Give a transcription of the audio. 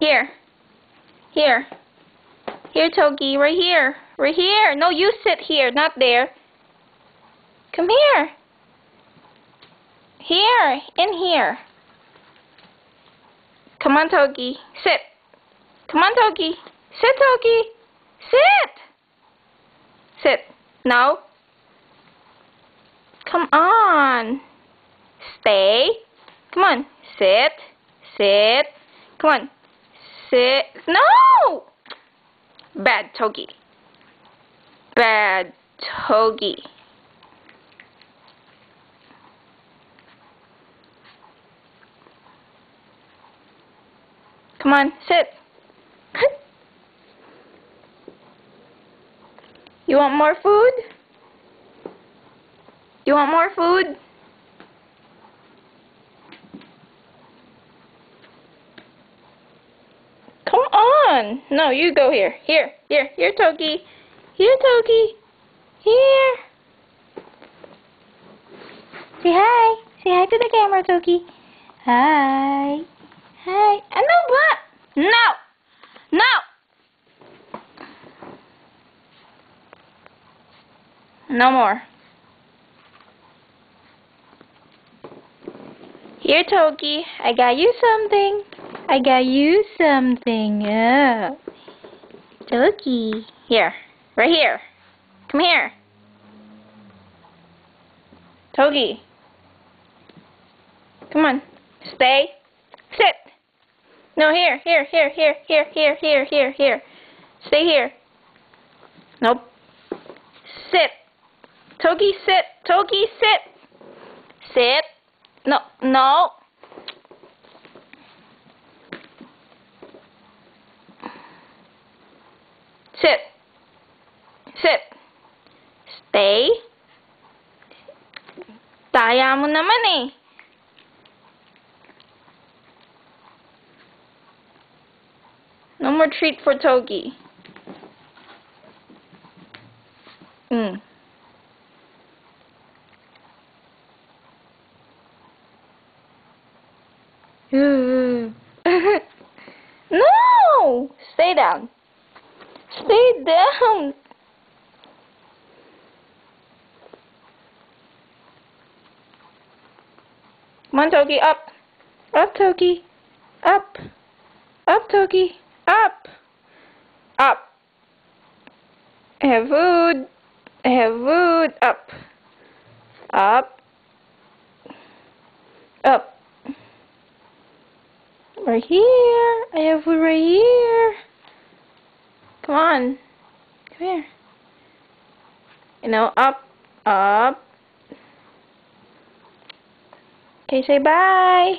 Here. Here. Here, Togi. Right here. Right here. No, you sit here, not there. Come here. Here. In here. Come on, Togi. Sit. Come on, Togi. Sit, Togi. Sit. Sit. No. Come on. Stay. Come on. Sit. Sit. Come on. Sit. No! Bad Togi. Bad Togi. Come on, sit. You want more food? You want more food? Come on. No, you go here. Here, Togi. Here, Togi. Here. Say hi. Say hi to the camera, Togi. Hi. Hi. No, what? No. No. No more. Here, Togi. I got you something. I got you something. Oh. Togi. Here. Right here. Come here. Togi. Come on. Stay. Sit. No, here. Here. Stay here. Nope. Sit. Togi, sit. Togi, sit. Sit. No. No. Sit. Sit. Stay. Daya mo naman eh. No more treat for Togi. No! Stay down. Stay down. Come on, Togi, up. Up, Togi. Up. Up, Togi. Up. Up. Have food. Have food. Up. Up. Up. Right here. I have food right here. Come on. Come here. Up. Up. Okay, say bye.